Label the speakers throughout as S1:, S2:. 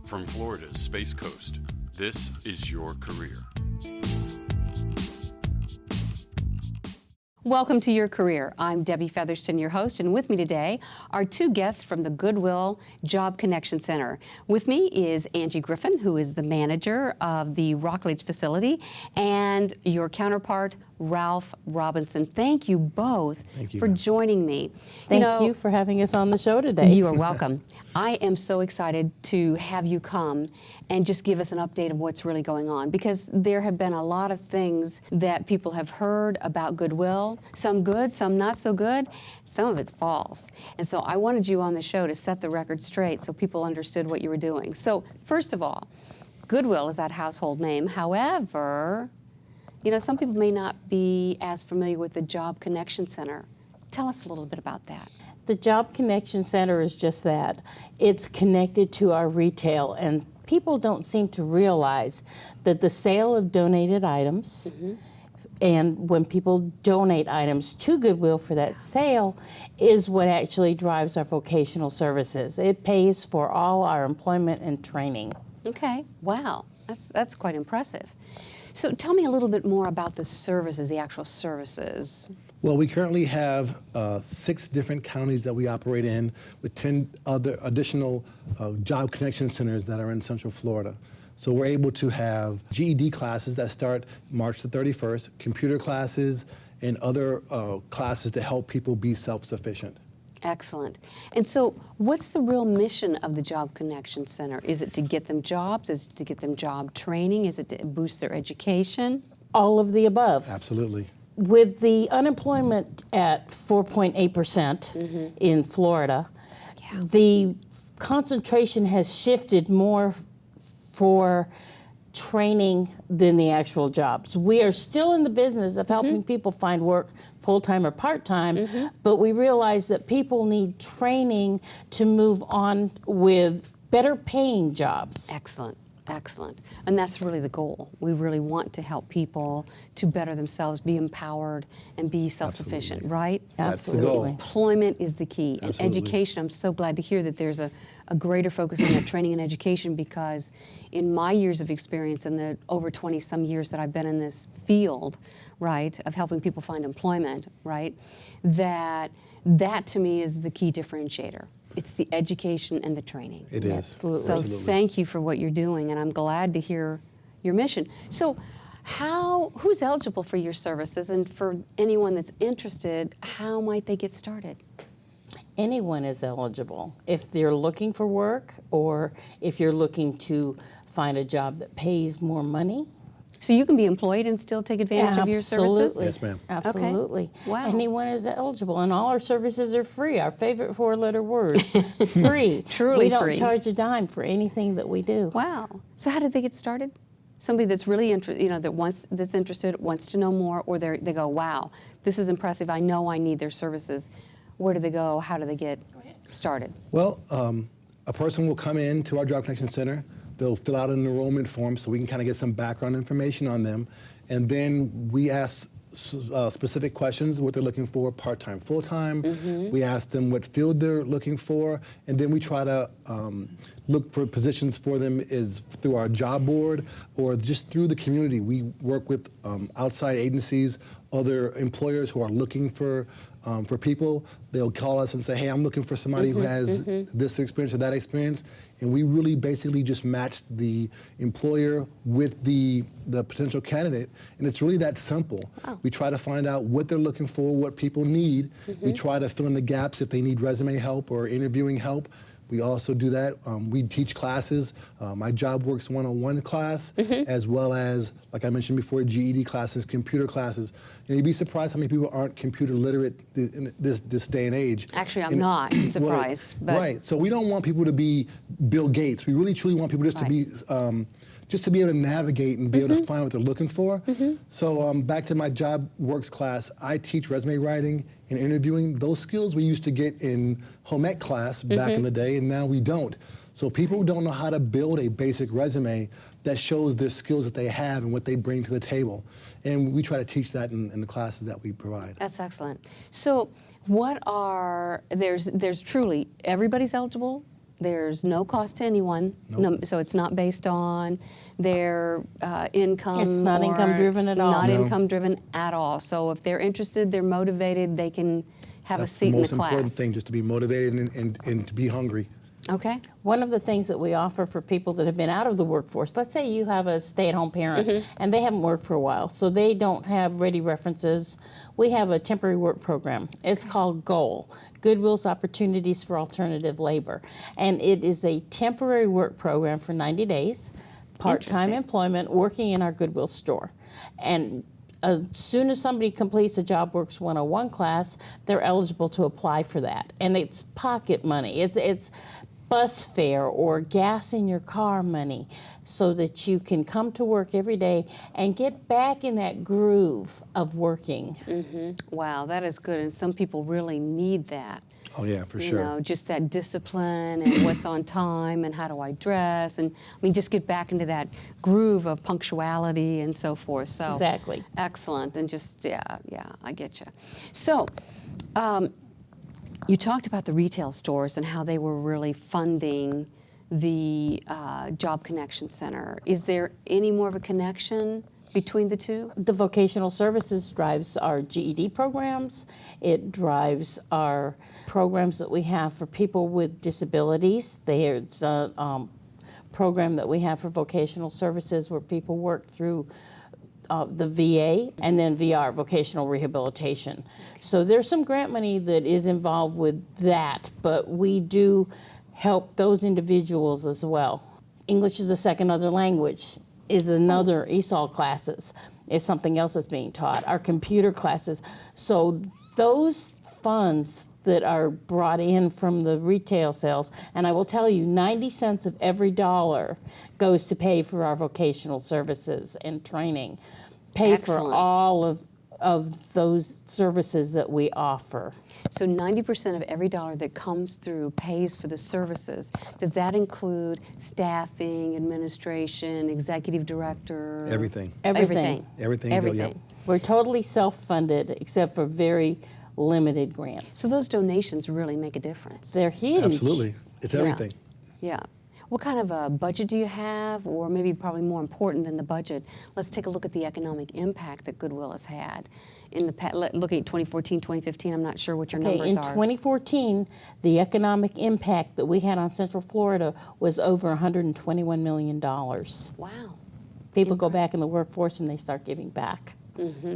S1: From Florida's Space Coast, this is Your Career.
S2: Welcome to Your Career. I'm Debbie Featherston, your host, and with me today are two guests from the Goodwill Job Connection Center. With me is Angie Griffin, who is the manager of the Rockledge facility, and your counterpart, Ralph Robinson. Thank you both for joining me.
S3: Thank you for having us on the show today.
S2: You are welcome. I am so excited to have you come and just give us an update of what's really going on, because there have been a lot of things that people have heard about Goodwill, some good, some not so good, some of it's false. And so I wanted you on the show to set the record straight so people understood what you were doing. So first of all, Goodwill is that household name. However, you know, some people may not be as familiar with the Job Connection Center. Tell us a little bit about that.
S3: The Job Connection Center is just that. It's connected to our retail, and people don't seem to realize that the sale of donated items, and when people donate items to Goodwill for that sale, is what actually drives our vocational services. It pays for all our employment and training.
S2: Okay, wow, that's quite impressive. So tell me a little bit more about the services, the actual services.
S4: Well, we currently have 6 different counties that we operate in, with 10 other additional job connection centers that are in Central Florida. So we're able to have GED classes that start March the 31st, computer classes, and other classes to help people be self-sufficient.
S2: Excellent. And so what's the real mission of the Job Connection Center? Is it to get them jobs? Is it to get them job training? Is it to boost their education?
S3: All of the above.
S4: Absolutely.
S3: With the unemployment at 4.8% in Florida, the concentration has shifted more for training than the actual jobs. We are still in the business of helping people find work full-time or part-time, but we realize that people need training to move on with better paying jobs.
S2: Excellent. Excellent. And that's really the goal. We really want to help people to better themselves, be empowered, and be self-sufficient, right?
S4: That's the goal.
S2: Employment is the key. And
S4: Absolutely.
S2: education, I'm so glad to hear that there's a greater focus on that training and education, because in my years of experience, in the over 20-some years that I've been in this field, right, of helping people find employment, right, that to me is the key differentiator. It's the education and the training.
S4: It is.
S3: Absolutely.
S2: So
S4: Absolutely.
S2: thank you for what you're doing, and I'm glad to hear your mission. So who's eligible for your services, and for anyone that's interested, how might they get started?
S3: Anyone is eligible. If they're looking for work, or if you're looking to find a job that pays more money.
S2: So you can be employed and still take advantage of your services?
S3: Absolutely.
S4: Yes, ma'am.
S3: Absolutely.
S2: Okay. Wow.
S3: Anyone is eligible, and all our services are free. Our favorite 4-letter word, free.
S2: Truly
S3: we don't
S2: free.
S3: charge a dime for anything that we do.
S2: Wow. So how did they get started? Somebody that's really interested, that's interested, wants to know more, or they go, wow, this is impressive. I know I need their services. Where do they go? How do they get started?
S4: Well, a person will come in to our Job Connection Center. They'll fill out an enrollment form so we can kind of get some background information on them. And then we ask specific questions, what they're looking for, part-time, full-time. We ask them what field they're looking for, and then we try to look for positions for them is through our job board or just through the community. We work with outside agencies, other employers who are looking for people. They'll call us and say, hey, I'm looking for somebody who has this experience or that experience. And we really basically just match the employer with the potential candidate. And it's really that simple.
S2: Wow.
S4: We try to find out what they're looking for, what people need. We try to fill in the gaps if they need resume help or interviewing help. We also do that. We teach classes. My Job Works 101 class, as well as, like I mentioned before, GED classes, computer classes. You know, you'd be surprised how many people aren't computer literate in this day and age.
S2: Actually, I'm not surprised. But
S4: right. So we don't want people to be Bill Gates. We really truly want people just to be able to navigate and be able to find what they're looking for. So back to my Job Works class, I teach resume writing and interviewing. Those skills we used to get in home ec class back in the day, and now we don't. So people who don't know how to build a basic resume that shows the skills that they have and what they bring to the table. And we try to teach that in the classes that we provide.
S2: that's excellent. So there's truly, everybody's eligible There's no cost to anyone,
S4: Nope.
S2: so it's not based on their income.
S3: It's not
S2: or
S3: income driven at all.
S2: Not
S4: No.
S2: income driven at all. So if they're interested, they're motivated, they can have
S4: That's
S2: a seat
S4: the
S2: in
S4: most
S2: the class.
S4: important thing, just to be motivated and to be hungry.
S2: Okay.
S3: One of the things that we offer for people that have been out of the workforce, let's say you have a stay-at-home parent and they haven't worked for a while, so they don't have ready references. We have a temporary work program. It's called GOAL, Goodwill's Opportunities for Alternative Labor. And it is a temporary work program for 90 days, part-time
S2: Interesting.
S3: employment, working in our Goodwill store. And as soon as somebody completes a JobWorks 101 class, they're eligible to apply for that. And it's pocket money. It's bus fare or gas in your car money so that you can come to work every day and get back in that groove of working.
S2: Wow, that is good. And some people really need that.
S4: Oh yeah, for
S2: You
S4: sure.
S2: know, just that discipline and what's on time and how do I dress, and I mean, just get back into that groove of punctuality and so forth. So
S3: Exactly.
S2: excellent, and just yeah, I get you. So. You talked about the retail stores and how they were really funding the Job Connection Center. Is there any more of a connection between the two?
S3: The vocational services drives our GED programs. It drives our programs that we have for people with disabilities. There's a program that we have for vocational services where people work through the VA and then VR, vocational rehabilitation. So there's some grant money that is involved with that, but we do help those individuals as well. English is a second other language is another ESOL classes, is something else that's being taught. Our computer classes. So those funds that are brought in from the retail sales, and I will tell you, 90 cents of every dollar goes to pay for our vocational services and training, pay
S2: Excellent.
S3: for all of those services that we offer.
S2: So 90% of every dollar that comes through pays for the services. Does that include staffing, administration, executive director?
S4: Everything.
S3: Everything.
S4: Everything.
S2: Everything.
S4: Yep.
S3: We're totally self-funded except for very limited grants.
S2: So those donations really make a difference.
S3: They're huge.
S4: Absolutely. It's
S2: Yeah.
S4: everything.
S2: Yeah. What kind of a budget do you have, or maybe probably more important than the budget, let's take a look at the economic impact that Goodwill has had. In the looking at 2014, 2015, I'm not sure what your
S3: Okay,
S2: numbers
S3: in
S2: are.
S3: 2014, the economic impact that we had on Central Florida was over $121 million.
S2: Wow.
S3: People go back in the workforce and they start giving back.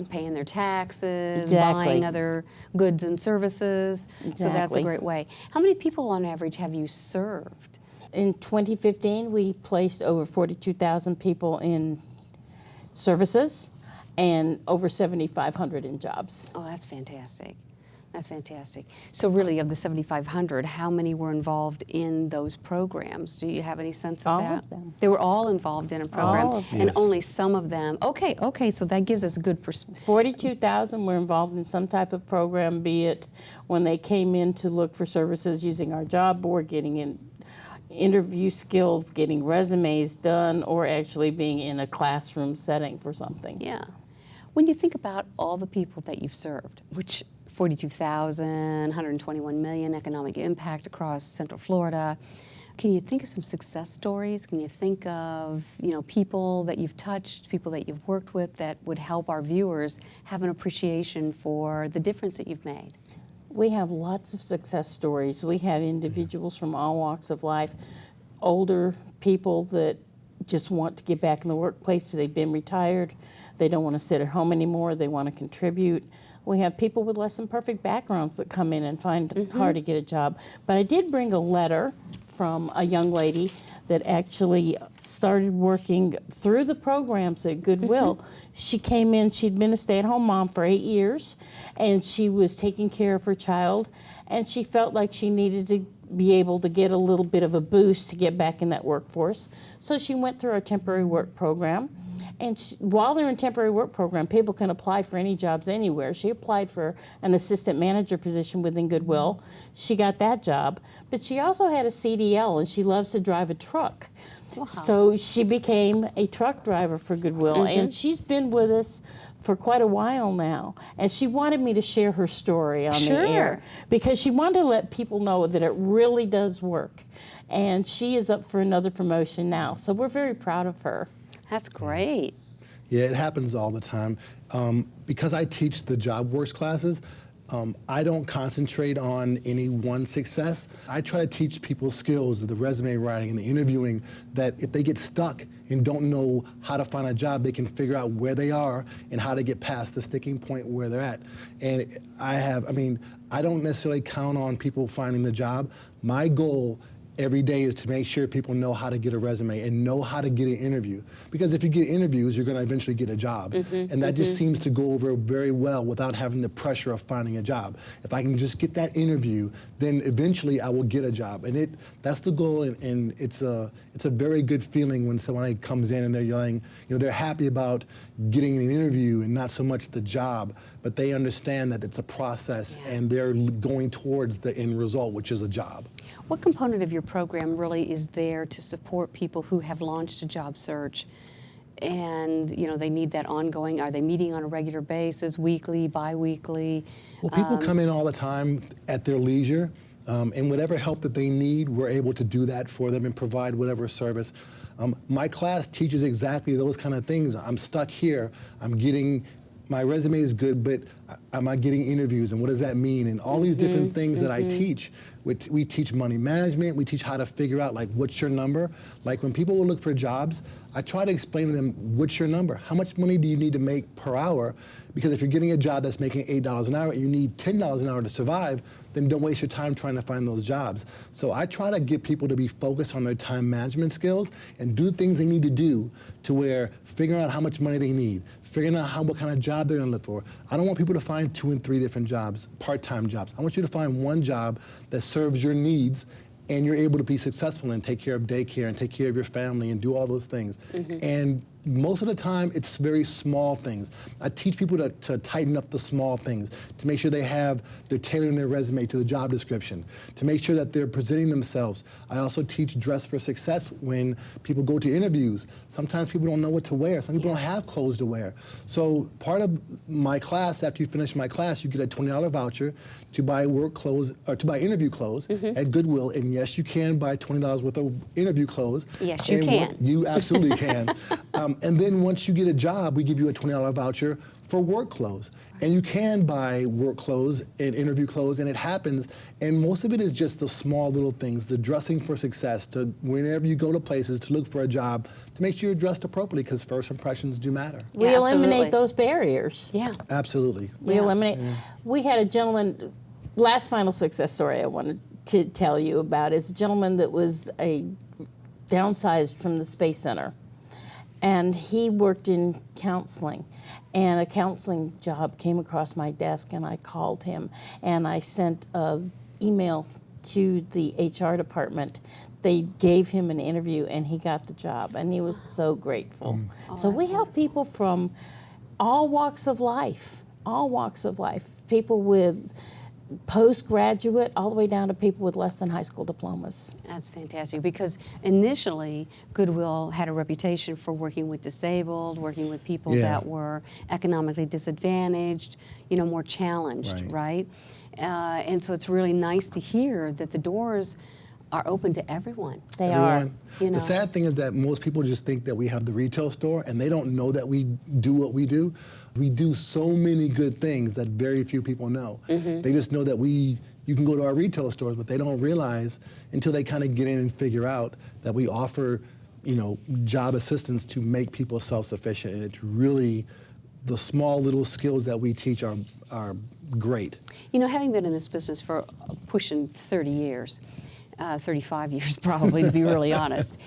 S2: Paying their taxes,
S3: Exactly.
S2: buying other goods and services. So that's a
S3: Exactly.
S2: great way. How many people on average have you served?
S3: In 2015, we placed over 42,000 people in services and over 7,500 in jobs.
S2: Oh, that's fantastic. That's fantastic. So really, of the 7,500, how many were involved in those programs? Do you have any sense of
S3: All
S2: that?
S3: of them.
S2: They were all involved in a program,
S3: All of
S2: and
S4: Yes.
S2: only some of them. Okay, so that gives us a good perspective.
S3: 42,000 were involved in some type of program, be it when they came in to look for services using our job board, getting in interview skills, getting resumes done, or actually being in a classroom setting for something.
S2: Yeah. When you think about all the people that you've served, which 42,000, 121 million economic impact across Central Florida, can you think of some success stories? Can you think of, people that you've touched, people that you've worked with that would help our viewers have an appreciation for the difference that you've made?
S3: We have lots of success stories. We have individuals from all walks of life, older people that just want to get back in the workplace. They've been retired. They don't want to sit at home anymore. They want to contribute. We have people with less than perfect backgrounds that come in and find it hard to get a job. But I did bring a letter from a young lady that actually started working through the programs at Goodwill. She came in, she'd been a stay-at-home mom for 8 years, and she was taking care of her child, and she felt like she needed to be able to get a little bit of a boost to get back in that workforce. So she went through our temporary work program. And while they're in temporary work program, people can apply for any jobs anywhere. She applied for an assistant manager position within Goodwill. She got that job. But she also had a CDL, and she loves to drive a truck.
S2: Wow.
S3: So she became a truck driver for Goodwill, and she's been with us for quite a while now, and she wanted me to share her story on
S2: Sure.
S3: the air because she wanted to let people know that it really does work. And she is up for another promotion now, so we're very proud of her.
S2: That's great.
S4: Yeah, it happens all the time. Because I teach the JobWorks classes, I don't concentrate on any one success. I try to teach people skills, the resume writing and the interviewing, that if they get stuck and don't know how to find a job, they can figure out where they are and how to get past the sticking point where they're at. And I don't necessarily count on people finding the job. My goal every day is to make sure people know how to get a resume and know how to get an interview. Because if you get interviews, you're going to eventually get a job. And that just seems to go over very well without having the pressure of finding a job. If I can just get that interview, then eventually I will get a job. And that's the goal, and it's a very good feeling when somebody comes in and they're yelling, they're happy about getting an interview and not so much the job, but they understand that it's a process and they're going towards the end result, which is a job.
S2: What component of your program really is there to support people who have launched a job search and they need that ongoing? Are they meeting on a regular basis, weekly, bi-weekly?
S4: Well, people come in all the time at their leisure, and whatever help that they need, we're able to do that for them and provide whatever service. My class teaches exactly those kind of things. I'm stuck here. My resume is good, but am I getting interviews, and what does that mean? And all these different things that I teach. We teach money management. We teach how to figure out, what's your number? Like, when people will look for jobs, I try to explain to them, what's your number? How much money do you need to make per hour? Because if you're getting a job that's making $8 an hour and you need $10 an hour to survive, then don't waste your time trying to find those jobs. So I try to get people to be focused on their time management skills and do things they need to do to where figuring out how much money they need, figuring out what kind of job they're gonna look for. I don't want people to find 2 and 3 different jobs, part-time jobs. I want you to find one job that serves your needs and you're able to be successful and take care of daycare and take care of your family and do all those things. And most of the time, it's very small things. I teach people to tighten up the small things, to make sure they're tailoring their resume to the job description, to make sure that they're presenting themselves. I also teach dress for success when people go to interviews. Sometimes people don't know what to wear. Some people don't have clothes to wear. So part of my class, after you finish my class, you get a $20 voucher to buy work clothes, or to buy interview clothes at Goodwill. And yes, you can buy $20 worth of interview clothes.
S2: Yes, you can.
S4: You absolutely can. And then once you get a job, we give you a $20 voucher for work clothes. And you can buy work clothes and interview clothes, and it happens. And most of it is just the small little things, the dressing for success, to whenever you go to places to look for a job, to make sure you're dressed appropriately, because first impressions do matter.
S3: We
S2: Yeah,
S3: eliminate
S2: absolutely.
S3: those barriers.
S2: Yeah.
S4: Absolutely.
S3: We eliminate. We had a gentleman, last final success story I wanted to tell you about is a gentleman that was downsized from the Space Center. And he worked in counseling, and a counseling job came across my desk, and I called him, and I sent an email to the HR department. They gave him an interview, and he got the job, and he was so grateful. So we help people from all walks of life, people with postgraduate, all the way down to people with less than high school diplomas.
S2: That's fantastic, because initially Goodwill had a reputation for working with disabled, working with people that were economically disadvantaged, more challenged, right? And so it's really nice to hear that the doors are open to everyone.
S3: They are.
S4: The sad thing is that most people just think that we have the retail store, and they don't know that we do what we do. We do so many good things that very few people know. They just know that you can go to our retail stores, but they don't realize until they kind of get in and figure out that we offer, job assistance to make people self-sufficient. And it's really the small little skills that we teach are great.
S2: Having been in this business for pushing 30 years, 35 years probably, to be really honest.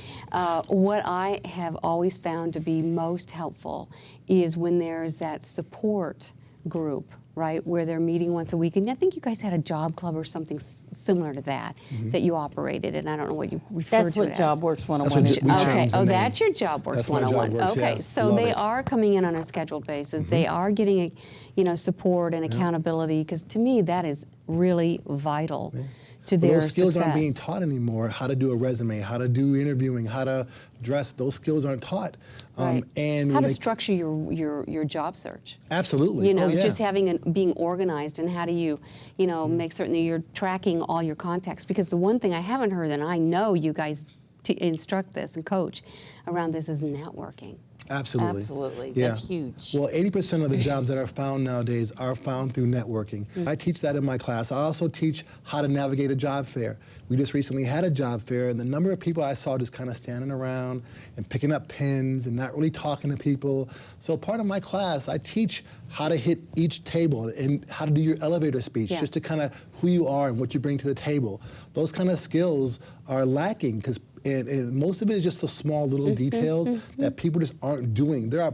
S2: What I have always found to be most helpful is when there's that support group, right, where they're meeting once a week. And I think you guys had a job club or something similar to that, that you operated, and I don't know what you referred
S3: That's
S2: to
S3: what
S2: it as.
S3: JobWorks 101 is.
S4: we
S2: Okay,
S4: changed the name.
S2: That's your JobWorks
S4: That's my
S2: 101.
S4: JobWorks,
S2: Okay,
S4: yeah.
S2: so
S4: Love
S2: they
S4: it.
S2: are coming in on a scheduled basis. They are getting support and accountability, because to me that is really vital to
S4: But
S2: their
S4: those skills aren't being
S2: success.
S4: taught anymore. How to do a resume, how to do interviewing, how to dress. Those skills aren't taught.
S2: Right.
S4: And
S2: How
S4: when
S2: to
S4: they-
S2: structure your job search.
S4: Absolutely.
S2: You know,
S4: Oh, yeah.
S2: just being organized, and how do you, make certain that you're tracking all your contacts. Because the one thing I haven't heard, and I know you guys instruct this and coach around this, is networking.
S4: Absolutely.
S3: Absolutely.
S4: Yeah.
S3: That's huge.
S4: Well, 80% of the jobs that are found nowadays are found through networking. I teach that in my class. I also teach how to navigate a job fair. We just recently had a job fair, and the number of people I saw just kind of standing around and picking up pens and not really talking to people. So part of my class, I teach how to hit each table and how to do your elevator speech,
S2: Yeah.
S4: just to kind of who you are and what you bring to the table. Those kind of skills are lacking because and most of it is just the small little details that people just aren't doing. There are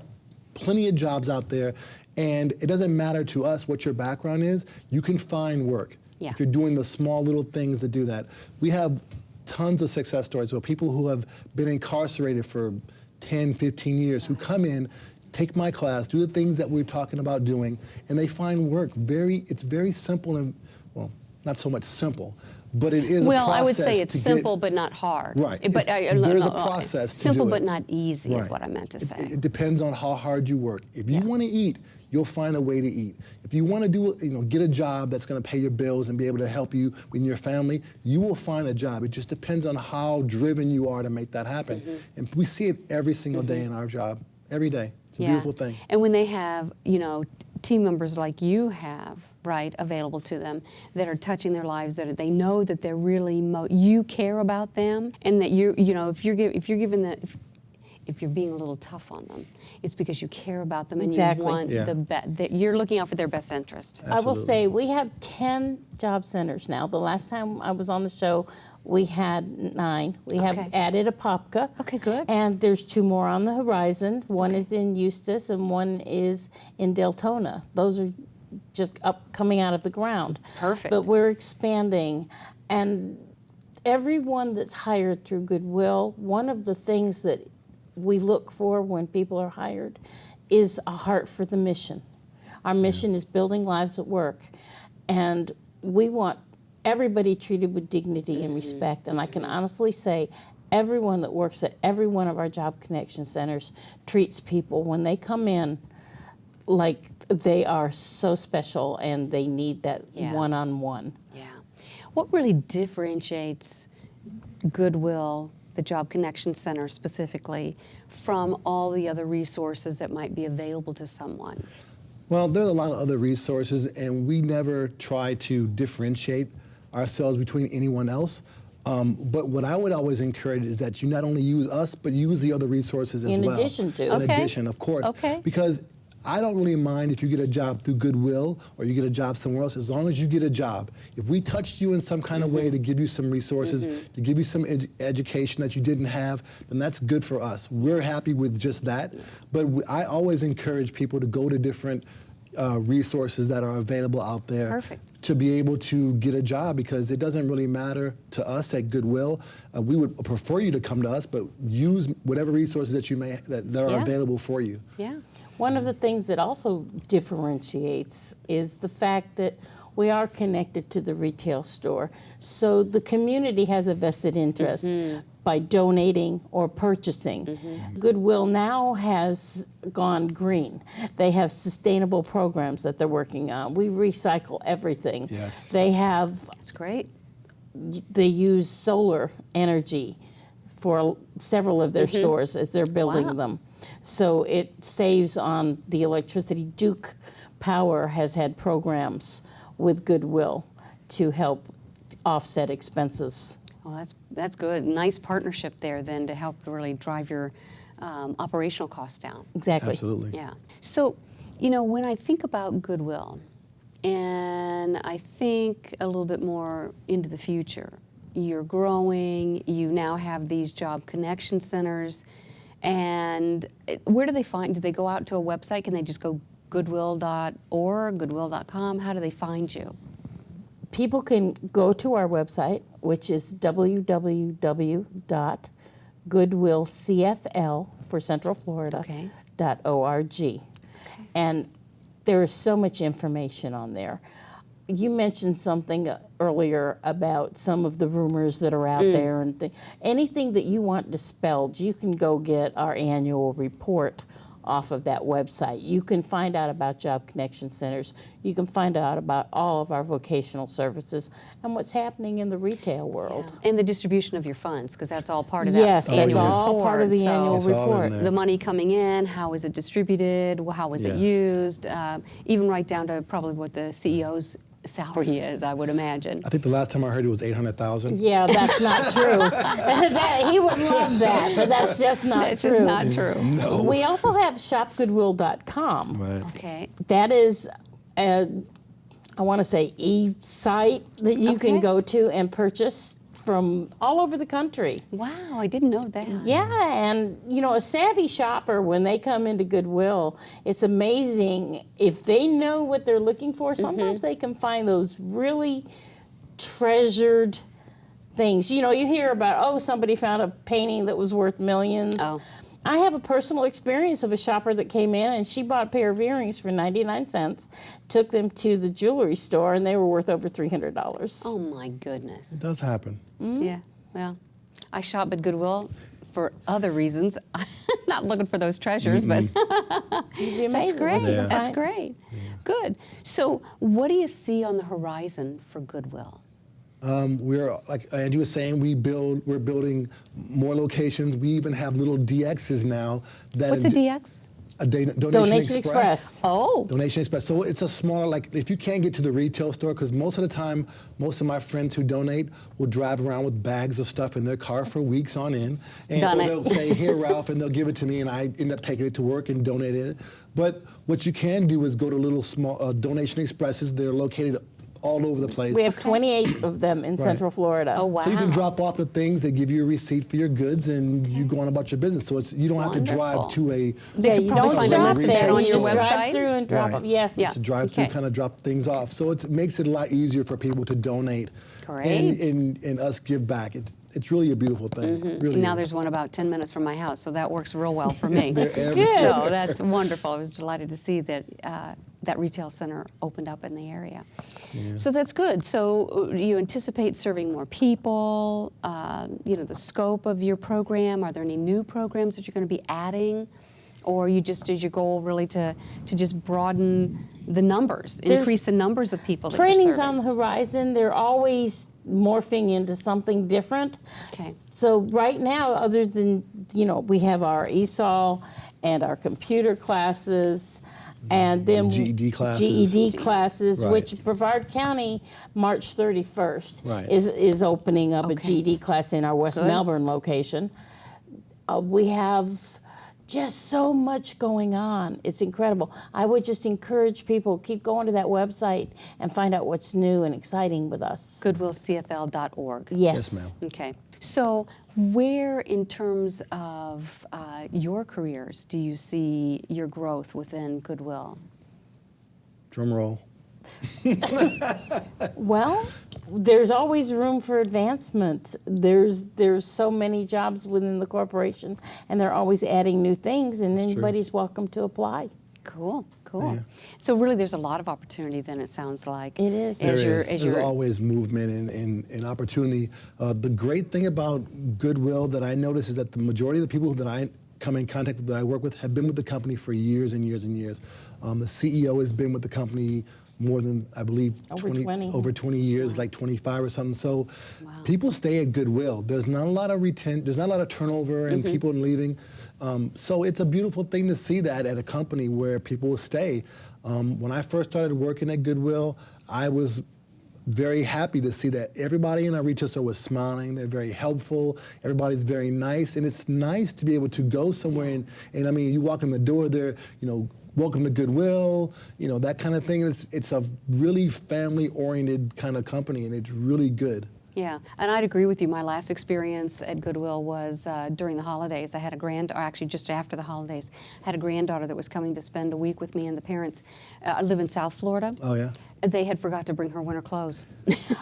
S4: plenty of jobs out there, and it doesn't matter to us what your background is. You can find work
S2: Yeah.
S4: if you're doing the small little things that do that. We have tons of success stories of people who have been incarcerated for 10, 15 years who come in, take my class, do the things that we're talking about doing, and they find work. It's very simple and, well, not so much simple, but it is a process.
S2: Well, I would say it's
S4: to
S2: simple
S4: get,
S2: but not hard.
S4: Right.
S2: But
S4: There's a process to
S2: simple
S4: do it.
S2: but not easy is
S4: Right.
S2: what I meant to say.
S4: It depends on how hard you work. If you
S2: Yeah.
S4: want to eat, you'll find a way to eat. If you want to get a job that's going to pay your bills and be able to help you in your family, you will find a job. It just depends on how driven you are to make that happen. And we see it every single day in our job, every day. It's a beautiful thing.
S2: And when they have, team members like you have, right, available to them that are touching their lives, that they know that they're really you care about them, and that if you're being a little tough on them, it's because you care about them and
S3: Exactly.
S2: you want
S4: Yeah.
S2: that you're looking out for their best interest.
S3: I will
S4: Absolutely.
S3: say we have 10 job centers now. The last time I was on the show, we had 9. We have
S2: Okay.
S3: added a Popka.
S2: Okay, good.
S3: And there's 2 more on the horizon. One is in Eustis and one is in Deltona. Those are just coming out of the ground.
S2: Perfect.
S3: But we're expanding. And everyone that's hired through Goodwill, one of the things that we look for when people are hired is a heart for the mission. Our mission is building lives at work, and we want everybody treated with dignity and respect. And I can honestly say everyone that works at every one of our Job Connection Centers treats people when they come in like they are so special and they need that
S2: Yeah.
S3: one-on-one.
S2: Yeah. What really differentiates Goodwill, the Job Connection Center specifically, from all the other resources that might be available to someone?
S4: Well, there's a lot of other resources, and we never try to differentiate ourselves between anyone else. But what I would always encourage is that you not only use us, but use the other resources as
S3: In
S4: well.
S3: addition to.
S4: In
S2: Okay.
S4: addition, of course.
S2: Okay.
S4: Because I don't really mind if you get a job through Goodwill or you get a job somewhere else, as long as you get a job. If we touched you in some kind of way to give you some resources, to give you some education that you didn't have, then that's good for us. We're happy with just that. But I always encourage people to go to different resources that are available out there.
S2: Perfect.
S4: To be able to get a job, because it doesn't really matter to us at Goodwill. We would prefer you to come to us, but use whatever resources that you may that are
S2: Yeah.
S4: available for you.
S2: Yeah.
S3: One of the things that also differentiates is the fact that we are connected to the retail store. So the community has a vested interest by donating or purchasing. Goodwill now has gone green. They have sustainable programs that they're working on. We recycle everything.
S4: Yes.
S3: They have
S2: That's great.
S3: they use solar energy for several of their stores as they're building
S2: Wow.
S3: them. So it saves on the electricity. Duke Power has had programs with Goodwill to help offset expenses.
S2: Well, that's good. Nice partnership there then to help really drive your operational costs down.
S3: Exactly.
S4: Absolutely.
S2: Yeah. So, when I think about Goodwill, and I think a little bit more into the future, you're growing, you now have these Job Connection Centers, and where do they go out to a website? Can they just go goodwill.org, goodwill.com? How do they find you?
S3: People can go to our website, which is www.goodwillcfl for Central Florida
S2: Okay.
S3: .org. And there is so much information on there. you mentioned something earlier about some of the rumors that are out there, and anything that you want dispelled, you can go get our annual report off of that website. You can find out about Job Connection Centers. You can find out about all of our vocational services and what's happening in the retail world.
S2: And the distribution of your funds, because that's all part of that
S3: Yes, that's
S2: annual
S3: all
S2: report.
S3: part of the
S2: So
S3: annual
S4: It's all in
S3: report.
S4: there.
S2: the money coming in, how is it distributed, how was it
S4: Yes.
S2: used, even right down to probably what the CEO's salary is, I would imagine.
S4: I think the last time I heard it was 800,000.
S3: Yeah, that's not true. He would love that, but that's just not
S2: That's
S3: true.
S2: just not true.
S4: No.
S3: We also have shopgoodwill.com.
S4: Right.
S2: Okay.
S3: That is a, I want to say, e-site that you can
S2: Okay.
S3: go to and purchase from all over the country.
S2: Wow, I didn't know that.
S3: Yeah, and a savvy shopper, when they come into Goodwill, it's amazing. If they know what they're looking for, sometimes they can find those really treasured things. You hear about, somebody found a painting that was worth millions.
S2: Oh.
S3: I have a personal experience of a shopper that came in and she bought a pair of earrings for 99 cents, took them to the jewelry store, and they were worth over $300.
S2: Oh my goodness.
S4: It does happen.
S2: Yeah, well, I shop at Goodwill for other reasons. I'm not looking for those treasures, but that's great.
S4: Yeah.
S2: That's great. Good. So what do you see on the horizon for Goodwill?
S4: We're, like Angie was saying, we're building more locations. We even have little DXs now.
S2: What's a DX?
S4: A Donation
S3: Donation
S4: Express.
S3: Express.
S2: Oh.
S4: Donation Express. So it's a smaller, like, if you can't get to the retail store, because most of the time, most of my friends who donate will drive around with bags of stuff in their car for weeks on end. And
S2: Done
S4: or
S2: it.
S4: they'll say, here, Ralph, and they'll give it to me, and I end up taking it to work and donating it. But what you can do is go to little small Donation Expresses. They're located all over the place.
S3: We have 28 of them in Central Florida.
S2: Oh, wow.
S4: So you can drop off the things, they give you a receipt for your goods, and you go on about your business. So you don't have to drive
S2: Wonderful.
S4: to a
S3: Yeah, you
S2: probably
S3: don't
S2: find a
S3: shop
S2: list of
S3: there.
S2: that on
S3: You
S2: your
S3: just
S2: website.
S3: drive through and drop
S4: Right.
S3: them. Yes.
S2: Yeah.
S4: to drive through,
S2: Okay.
S4: kind of drop things off. So it makes it a lot easier for people to donate
S2: Great.
S4: and us give back. It's really a beautiful thing. Really
S2: Now
S4: is.
S2: there's one about 10 minutes from my house, so that works real well for me.
S4: They're everywhere.
S2: So that's wonderful. I was delighted to see that that retail center opened up in the area. So that's good. So you anticipate serving more people, the scope of your program. Are there any new programs that you're going to be adding? Or is your goal really to just broaden the numbers, increase the numbers of people that you're
S3: Training's
S2: serving?
S3: on the horizon. They're always morphing into something different.
S2: Okay.
S3: So right now, other than, we have our ESOL and our computer classes, and then
S4: GED classes.
S3: GED classes,
S4: Right.
S3: which Brevard County, March 31st,
S4: Right.
S3: is opening up a
S2: Okay.
S3: GED class in our West
S2: Good.
S3: Melbourne location. We have just so much going on. It's incredible. I would just encourage people, keep going to that website and find out what's new and exciting with us.
S2: GoodwillCFL.org.
S3: Yes.
S4: Yes, ma'am.
S2: Okay. So where in terms of your careers do you see your growth within Goodwill?
S4: Drum roll.
S3: Well, there's always room for advancement. There's so many jobs within the corporation, and they're always adding new things, and
S4: That's true.
S3: anybody's welcome to apply.
S2: Cool, cool.
S4: Yeah.
S2: So really there's a lot of opportunity then, it sounds like.
S3: It is.
S4: There
S2: As you're,
S4: is. There's always movement and opportunity. The great thing about Goodwill that I notice is that the majority of the people that I come in contact with, that I work with, have been with the company for years and years and years. The CEO has been with the company more than, I believe,
S3: Over 20.
S4: over 20 years, like 25 or something. So people stay at Goodwill. There's not a lot of there's not a lot of turnover and people leaving. So it's a beautiful thing to see that at a company where people will stay. When I first started working at Goodwill, I was very happy to see that everybody in our retail store was smiling. They're very helpful. Everybody's very nice. And it's nice to be able to go somewhere and I mean, you walk in the door there, welcome to Goodwill, that kind of thing. It's a really family-oriented kind of company, and it's really good.
S2: Yeah, and I'd agree with you. My last experience at Goodwill was during the holidays. I had actually just after the holidays, I had a granddaughter that was coming to spend a week with me and the parents. I live in South Florida.
S4: Oh, yeah?
S2: They had forgot to bring her winter clothes.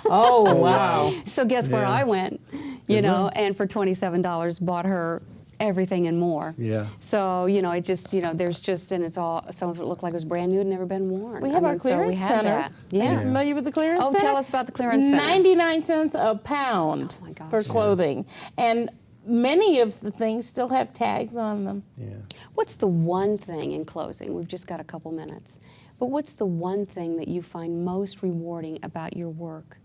S3: Oh, wow.
S2: So guess where
S4: Yeah.
S2: I went, and for $27 bought her everything and more.
S4: Yeah.
S2: So, it just, there's just, and it's all, some of it looked like it was brand new and never been worn.
S3: We have our
S2: so we
S3: clearance
S2: have
S3: center.
S2: that.
S3: Are you
S2: Yeah.
S3: familiar with the clearance
S2: Oh,
S3: center?
S2: tell us about the clearance center.
S3: 99 cents a pound
S2: Oh, my gosh.
S3: for clothing. And many of the things still have tags on them.
S4: Yeah.
S2: What's the one thing, in closing, we've just got a couple minutes, but what's the one thing that you find most rewarding about your work?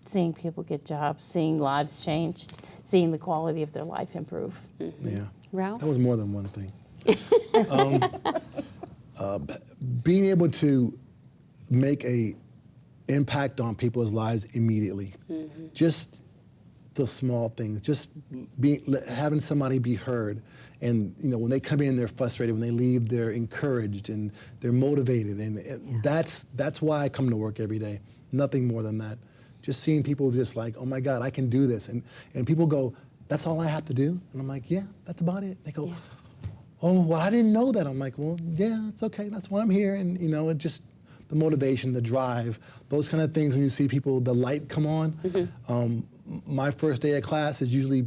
S3: Seeing people get jobs, seeing lives changed, seeing the quality of their life improve.
S4: Yeah.
S2: Ralph?
S4: That was more than one thing. Being able to make a impact on people's lives immediately. Just the small things, just having somebody be heard. And when they come in, they're frustrated. When they leave, they're encouraged and they're motivated. And that's why I come to work every day. Nothing more than that. Just seeing people just like, oh my God, I can do this. And people go, that's all I have to do? And I'm like, yeah, that's about it. They go, oh, well, I didn't know that. I'm like, well, yeah, it's okay. That's why I'm here. And it just, the motivation, the drive, those kind of things when you see people, the light come on. My first day of class is usually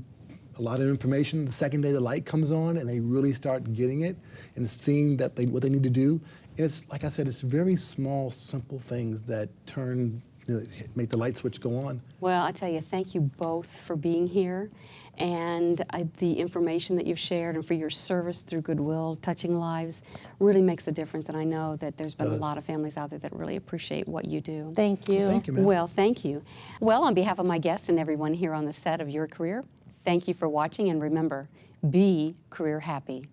S4: a lot of information. The second day the light comes on and they really start getting it and seeing that what they need to do. And it's, like I said, it's very small, simple things that make the light switch go on.
S2: Well, I tell you, thank you both for being here and the information that you've shared and for your service through Goodwill, touching lives, really makes a difference. And I know that there's been a lot of families out there that really appreciate what you do.
S3: Thank you.
S4: Thank you, ma'am.
S2: Well, thank you. Well, on behalf of my guest and everyone here on the set of Your Career, thank you for watching, and remember, be career happy.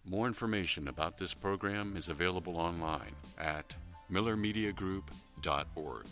S1: More information about this program is available online at millermediagroup.org.